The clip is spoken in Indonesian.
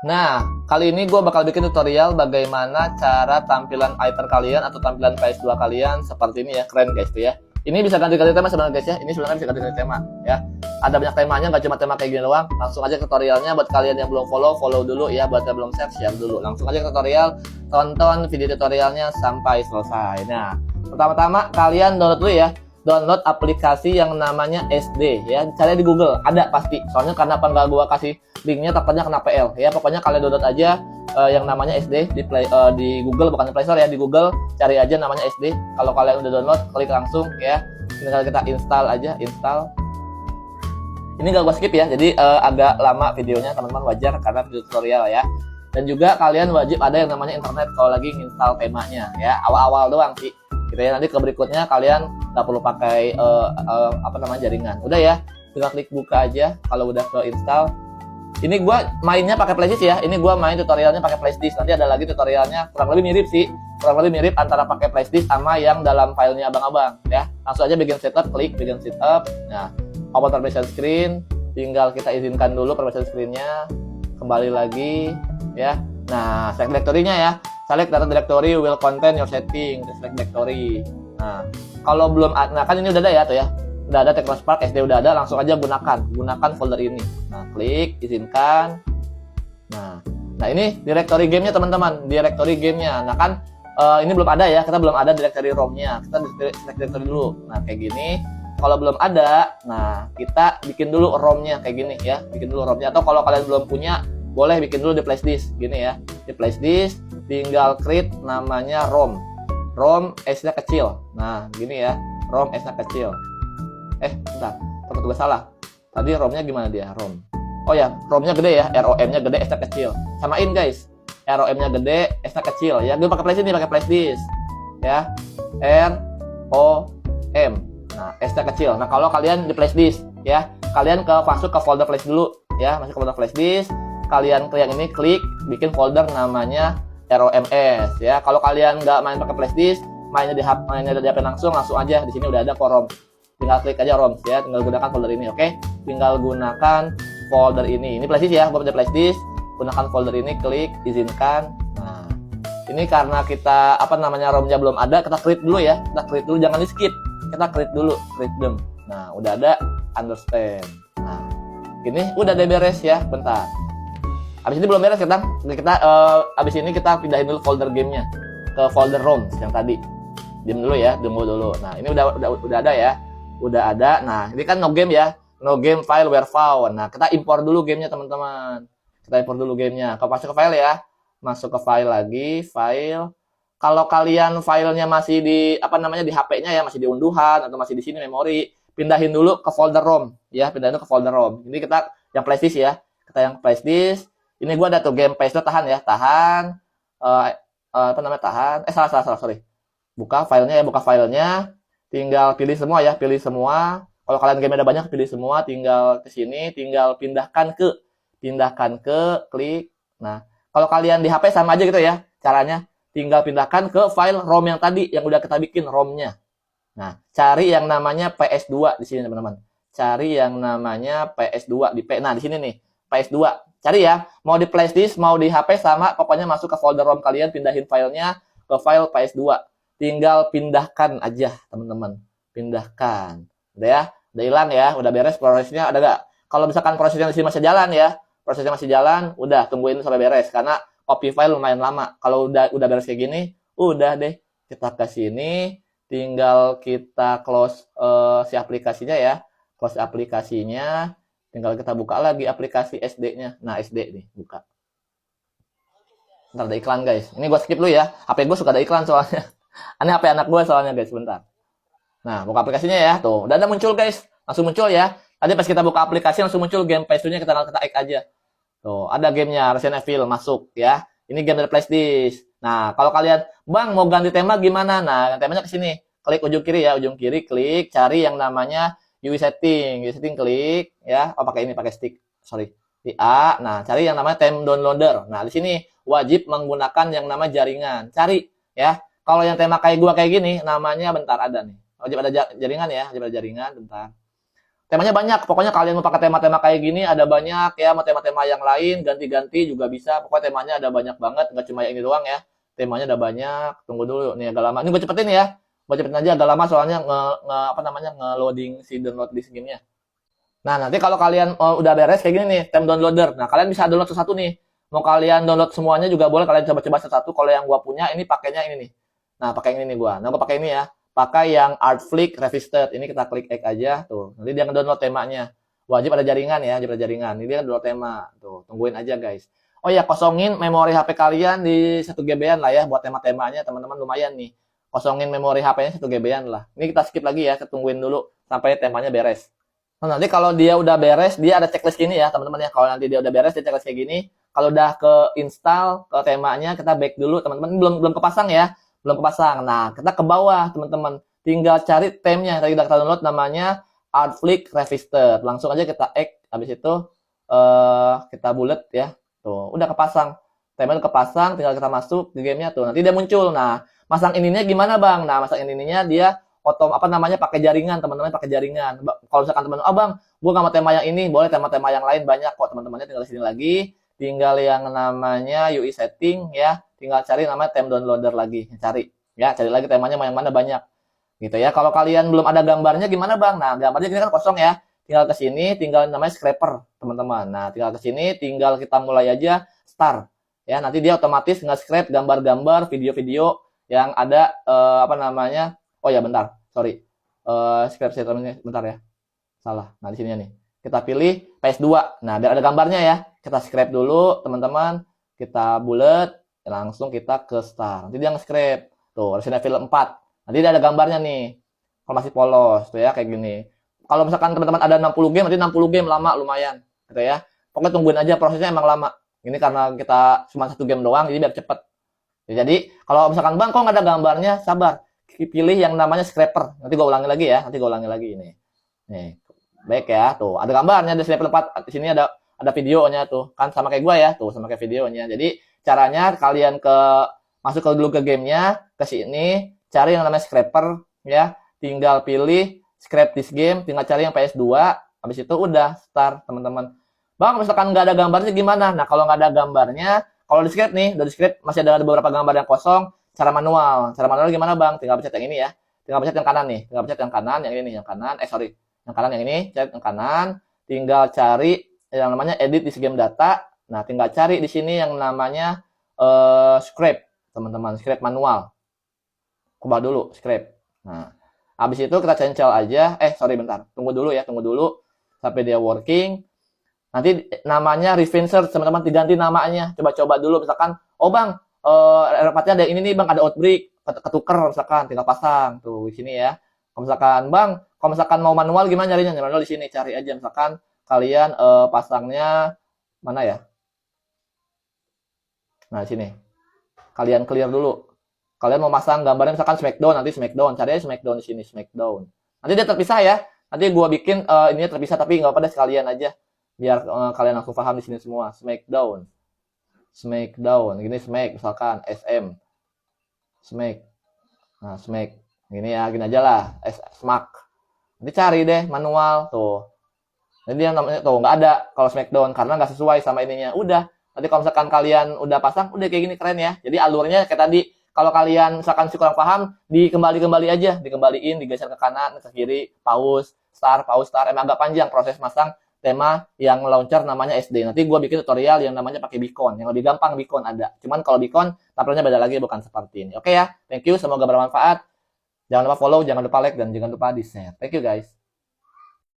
Nah, kali ini gue bakal bikin tutorial bagaimana cara tampilan item kalian atau tampilan PS2 kalian seperti ini ya. Keren guys tuh ya. Ini bisa ganti-ganti tema sebenarnya guys ya. Ini sebenarnya bisa ganti-ganti tema ya. Ada banyak temanya, nggak cuma tema kayak gini doang. Langsung aja tutorialnya. Buat kalian yang belum follow, follow dulu ya. Buat yang belum share dulu. Langsung aja tutorial. Tonton video tutorialnya sampai selesai. Nah, pertama-tama kalian download dulu ya. Download aplikasi yang namanya SD ya. Cari di Google, ada pasti. Soalnya kenapa nggak gua kasih linknya, takutnya kena PL ya. Pokoknya kalian download aja yang namanya SD di Google, bukan di Play Store ya, di Google cari aja namanya SD. Kalau kalian udah download, klik langsung ya. Tinggal kita install aja, install. Ini gak gua skip ya, jadi agak lama videonya teman-teman, wajar karena video tutorial ya. Dan juga kalian wajib ada yang namanya internet kalau lagi install temanya ya. Awal-awal doang sih. Gitu ya, nanti ke berikutnya kalian nggak perlu pakai jaringan. Udah ya, tinggal klik buka aja kalau udah ke install. Ini gua mainnya pakai flashdisk ya. Ini gua main tutorialnya pakai flashdisk. Nanti ada lagi tutorialnya kurang lebih mirip sih. Kurang lebih mirip antara pakai flashdisk sama yang dalam filenya abang-abang ya. Langsung aja bikin setup, klik bikin setup. Nah, open permission screen, tinggal kita izinkan dulu permission screen-nya. Kembali lagi ya. Nah, select directory-nya ya. Select data directory will contain your setting. Select directory. Nah, kalau belum, nah kan ini udah ada ya tuh ya. Udah ada Technospark SD udah ada, langsung aja gunakan folder ini. Nah, klik izinkan. Nah ini directory gamenya teman-teman, directory gamenya. Nah kan ini belum ada ya, kita belum ada directory ROM-nya. Kita select directory dulu. Nah kayak gini. Kalau belum ada, nah kita bikin dulu ROM-nya kayak gini ya. Bikin dulu ROM-nya. Atau kalau kalian belum punya, boleh bikin dulu di flashdisk gini ya. Di flashdisk tinggal create namanya ROM. ROM S-nya kecil. Nah, gini ya. ROM S-nya kecil. Bentar. Takut gue salah. Tadi ROM-nya gimana dia? ROM. Oh ya, ROM-nya gede ya. ROM-nya gede, S-nya kecil. Samain guys. ROM-nya gede, S-nya kecil ya. Gue pakai flash ini, pakai flashdisk. Ya. ROM. Nah, S-nya kecil. Nah, kalau kalian di flashdisk ya, kalian masuk ke folder flash dulu ya. Masuk ke folder flashdisk. Kalian yang ini klik bikin folder namanya ROMS ya. Kalau kalian nggak main pakai flashdisk, mainnya di HP langsung aja. Di sini udah ada ROM. Tinggal klik aja ROM ya. Tinggal gunakan folder ini, oke? Tinggal gunakan folder ini. Ini flashdisk ya, gua pakai flashdisk. Gunakan folder ini, klik izinkan. Nah, ini karena kita ROM-nya belum ada, kita create dulu ya. Kita create dulu, jangan di skip. Kita create dulu, create them. Nah, udah ada, understand. Nah, ini udah beres ya. Bentar. Abis ini belum beres abis ini kita pindahin dulu folder gamenya ke folder ROM yang tadi. Diam dulu ya, tunggu dulu. Nah ini udah ada ya, udah ada. Nah ini kan no game ya, no game file were found. Nah kita impor dulu gamenya teman-teman. Kita impor dulu gamenya. Kalau masuk ke file ya, masuk ke file lagi, file. Kalau kalian filenya masih di di HP-nya ya, masih di unduhan atau masih di sini memori, pindahin dulu ke folder ROM ya, pindahin dulu ke folder ROM. Ini kita yang flashdisk ya, kita yang flashdisk. Ini gua ada tuh game PS2, tahan ya, tahan. Tahan. Sorry. Buka filenya ya, buka filenya. Tinggal pilih semua ya, pilih semua. Kalau kalian game ada banyak, pilih semua. Tinggal ke sini, tinggal pindahkan ke, klik. Nah, kalau kalian di HP sama aja gitu ya, caranya. Tinggal pindahkan ke file ROM yang tadi, yang udah kita bikin ROM-nya. Nah, cari yang namanya PS2 di sini teman-teman. Cari yang namanya PS2 nah di sini nih, PS2. Cari ya, mau di flashdisk, mau di HP sama, pokoknya masuk ke folder ROM kalian, pindahin filenya ke file PS2. Tinggal pindahkan aja, teman-teman. Pindahkan. Udah ya, udah hilang ya, udah beres prosesnya, ada nggak? Kalau misalkan prosesnya masih jalan ya, prosesnya masih jalan, udah tungguin sampai beres, karena copy file lumayan lama. Kalau udah beres kayak gini, udah deh, kita ke sini, tinggal kita close si aplikasinya ya, close aplikasinya. Tinggal kita buka lagi aplikasi SD-nya. Nah, SD nih, buka. Ntar ada iklan, guys. Ini gue skip dulu ya. HP gue suka ada iklan soalnya. Ini HP anak gue soalnya, guys. Bentar. Nah, buka aplikasinya ya. Tuh, udah ada muncul, guys. Langsung muncul ya. Tadi pas kita buka aplikasi, langsung muncul game PS2-nya. Kita X aja. Tuh, ada gamenya. Resident Evil masuk ya. Ini game dari flashdisk. Nah, kalau kalian, Bang, mau ganti tema gimana? Nah, temanya ke sini. Klik ujung kiri ya. Ujung kiri, klik. Cari yang namanya UI setting klik ya. Pakai stick. Sorry. Di A. Nah, cari yang namanya time downloader. Nah, di sini wajib menggunakan yang nama jaringan. Cari ya. Kalau yang tema kayak gua kayak gini, namanya bentar ada nih. Wajib ada jaringan ya, wajib ada jaringan bentar. Temanya banyak, pokoknya kalian mau pakai tema-tema kayak gini ada banyak ya, mau tema-tema yang lain ganti-ganti juga bisa. Pokoknya temanya ada banyak banget, nggak cuma yang ini doang ya. Temanya ada banyak. Tunggu dulu nih agak lama. Ini gue cepetin ya. Gue cepetin aja agak lama soalnya apa namanya nge-loading si download disk gamenya. Nah, nanti kalau kalian udah beres kayak gini nih, tem downloader. Nah, kalian bisa download satu nih. Mau kalian download semuanya juga boleh, kalian coba-coba satu. Kalau yang gua punya ini pakainya ini nih. Nah, pakai ini nih gua. Nah, gua pakai ini ya. Pakai yang Artflick Revisited. Ini kita klik X aja tuh. Nanti dia nge-download temanya. Wajib ada jaringan ya, wajib ada jaringan. Ini dia download tema. Tuh, tungguin aja guys. Oh ya, kosongin memori HP kalian di 1 GB-an lah ya buat tema-temanya, teman-teman lumayan nih. Kosongin memori HP-nya 1 GB-an lah. Ini kita skip lagi ya, kita tungguin dulu sampai temanya beres. Nah, nanti kalau dia udah beres, dia ada checklist gini ya, teman-teman ya. Kalau nanti dia udah beres, dia checklist kayak gini. Kalau udah ke install ke temanya, kita back dulu, teman-teman. Belum kepasang ya, belum kepasang. Nah, kita ke bawah, teman-teman. Tinggal cari temnya. Tadi kita download namanya Artflick Revisited. Langsung aja kita X. Habis itu kita bullet ya. Tuh, udah kepasang. Temanya udah kepasang, tinggal kita masuk ke gamenya tuh. Nanti dia muncul. Nah, masang ininya gimana, Bang? Nah, masang ininya dia apa namanya pakai jaringan, teman-teman, pakai jaringan. Kalau misalkan teman, bang, gue nggak mau tema yang ini, boleh tema-tema yang lain banyak kok, teman-temannya tinggal di sini lagi, tinggal yang namanya UI setting ya, tinggal cari namanya tem downloader lagi, cari lagi temanya yang mana banyak, gitu ya. Kalau kalian belum ada gambarnya gimana bang? Nah, gambarnya ini kan kosong ya, tinggal ke sini, tinggal namanya scraper, teman-teman. Nah, tinggal ke sini, tinggal kita mulai aja start, ya. Nanti dia otomatis nge-scrape gambar-gambar, video-video yang ada apa namanya. Oh ya bentar, sorry. Scrap settlement bentar ya. Salah. Nah, di sini nih. Kita pilih PS2. Nah, biar ada gambarnya ya. Kita scrap dulu, teman-teman. Kita bullet, langsung kita ke start. Nanti dia nge-scrap. Tuh, Resident Evil 4. Nanti dia ada gambarnya nih. Kalau masih polos tuh ya kayak gini. Kalau misalkan teman-teman ada 60 game, nanti 60 game lama lumayan, gitu ya. Pokoknya tungguin aja, prosesnya emang lama. Ini karena kita cuma 1 game doang, jadi biar cepet. Ya, jadi, kalau misalkan bang kok nggak ada gambarnya, sabar. Pilih yang namanya scraper. Nanti gue ulangi lagi ya. Nanti gue ulangi lagi ini. Nih. Baik ya. Tuh, ada gambarnya di level 4. Di sini ada videonya tuh. Kan sama kayak gue ya. Tuh, sama kayak videonya. Jadi, caranya kalian masuk dulu ke gamenya, ke sini, cari yang namanya scraper ya. Tinggal pilih scrap this game, tinggal cari yang PS2. Habis itu udah start, teman-teman. Bang, misalkan nggak ada gambarnya gimana? Nah, kalau nggak ada gambarnya, kalau di scrap nih, udah di scrap masih ada beberapa gambar yang kosong. Cara manual gimana bang? Tinggal pencet yang ini ya. Tinggal pencet yang kanan nih. Tinggal pencet yang kanan, yang ini yang kanan. Sorry, yang kanan yang ini. Pencet yang kanan. Tinggal cari yang namanya edit di game data. Nah, tinggal cari di sini yang namanya scrape, teman-teman. Scrape manual. Kubah dulu scrape. Nah, habis itu kita cancel aja. Sorry bentar. Tunggu dulu ya. Tunggu dulu sampai dia working. Nanti namanya refinser, teman-teman, diganti namanya. Coba-coba dulu misalkan, oh bang, rapatnya ada ini nih bang, ada outbreak, ketuker misalkan, tinggal pasang tuh di sini ya. Kalau misalkan bang, kalau misalkan mau manual gimana nyarinya? Manual di sini cari aja, misalkan kalian pasangnya mana ya? Nah di sini, kalian clear dulu. Kalian mau pasang gambarnya misalkan Smackdown, nanti Smackdown, cari aja Smackdown di sini, Smackdown. Nanti dia terpisah ya. Nanti gua bikin ini terpisah tapi nggak pada sekalian aja, biar kalian langsung paham di sini semua. Smackdown, gini Smack misalkan SM Smack, nah Smack gini ya, gini aja lah, Smack. Nanti cari deh manual tuh. Jadi yang namanya tuh nggak ada kalau Smackdown karena nggak sesuai sama ininya. Udah, nanti kalau misalkan kalian udah pasang, udah kayak gini keren ya. Jadi alurnya kayak tadi. Kalau kalian misalkan kurang paham, dikembali aja, dikembaliin, digeser ke kanan, ke kiri, pause, start. Emang agak panjang proses masang tema yang launcher namanya SD. Nanti gue bikin tutorial yang namanya pakai beacon. Yang lebih gampang beacon ada. Cuman kalau beacon, tampilnya beda lagi, bukan seperti ini. Oke ya, thank you, semoga bermanfaat. Jangan lupa follow, jangan lupa like, dan jangan lupa di share. Thank you guys.